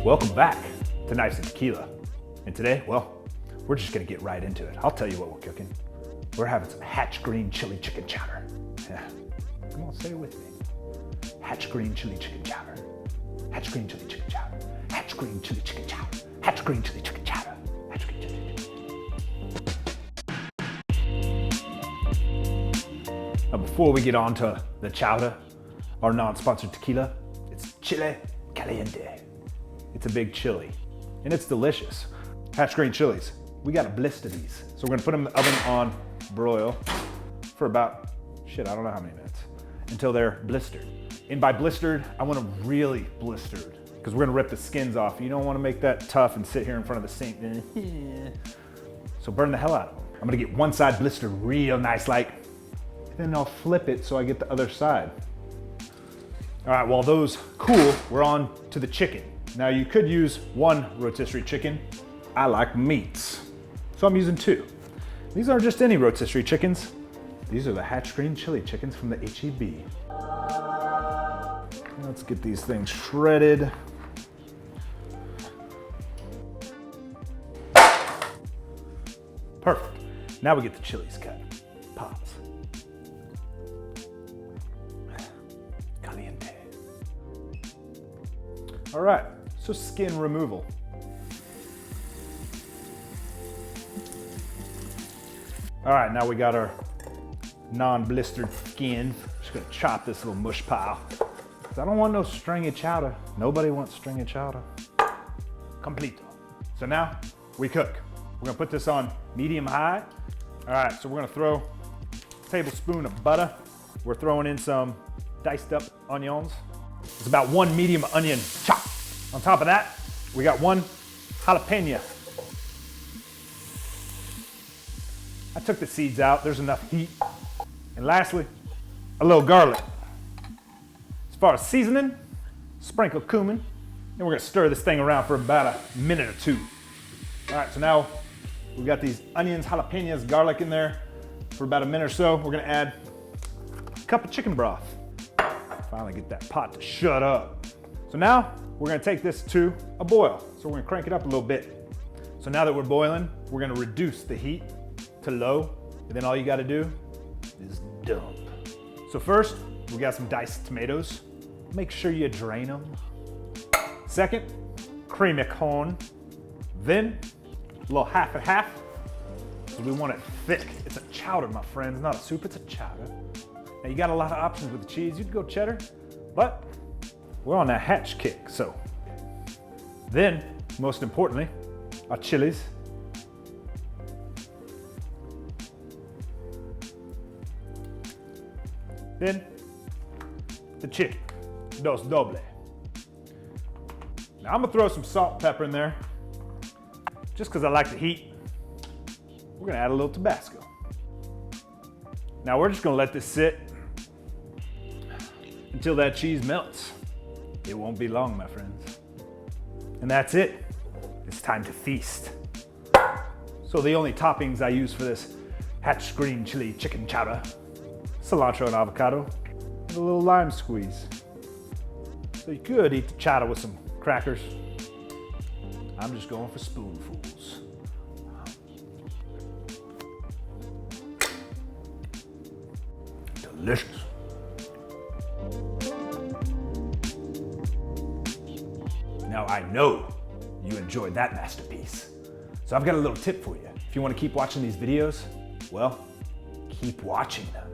Welcome back to Knives and Tequila. And today, well, we're just gonna get right into it. I'll tell you what we're cooking. We're having some Hatch green chili chicken chowder. Yeah, come on, say it with me. Hatch green chili chicken chowder. Hatch green chili chicken chowder. Hatch green chili chicken chowder. Hatch green chili chicken chowder. Hatch green chili chicken. Now before we get on to the chowder, our non-sponsored tequila, it's Chile Caliente. It's a big chili, and it's delicious. Hatch green chilies, we gotta blister these. So we're gonna put them in the oven on broil for about, I don't know how many minutes, until they're blistered. And by blistered, I want them really blistered, because we're gonna rip the skins off. You don't wanna make that tough and sit here in front of the sink. So burn the hell out of them. I'm gonna get one side blistered real nice like, and then I'll flip it so I get the other side. All right, while those cool, we're on to the chicken. Now you could use one rotisserie chicken. I like meats, so I'm using two. These aren't just any rotisserie chickens. These are the Hatch green chili chickens from the HEB. Let's get these things shredded. Perfect. Now we get the chilies cut. Pops. Caliente. All right, so skin removal. All right, now we got our non-blistered skin. Just gonna chop this little mush pile. I don't want no stringy chowder. Nobody wants stringy chowder. Completo. So now we cook. We're gonna put this on medium high. All right, so we're gonna throw a tablespoon of butter. We're throwing in some diced up onions. It's about one medium onion chop. On top of that, we got one jalapeno. I took the seeds out, there's enough heat. And lastly, a little garlic. As far as seasoning, sprinkle cumin, and we're gonna stir this thing around for about a minute or two. All right, so now we got these onions, jalapenos, garlic in there for about a minute or so. We're gonna add a cup of chicken broth. Finally get that pot to shut up. So now we're gonna take this to a boil. So we're gonna crank it up a little bit. So now that we're boiling, we're gonna reduce the heat to low, and then all you gotta do is dump. So first, we got some diced tomatoes. Make sure you drain them. Second, creamy corn. Then, a little half and half, because we want it thick. It's a chowder, my friends, not a soup, it's a chowder. Now you got a lot of options with the cheese. You could go cheddar, but we're on that Hatch kick, so. Then, most importantly, our chilies. Then, the chicken, dos doble. Now I'm gonna throw some salt and pepper in there, just because I like the heat. We're gonna add a little Tabasco. Now we're just gonna let this sit until that cheese melts. It won't be long, my friends. And that's it. It's time to feast. So the only toppings I use for this Hatch green chili chicken chowder: cilantro and avocado, and a little lime squeeze. So you could eat the chowder with some crackers. I'm just going for spoonfuls. Delicious. Now I know you enjoyed that masterpiece. So I've got a little tip for you. If you want to keep watching these videos, well, keep watching them.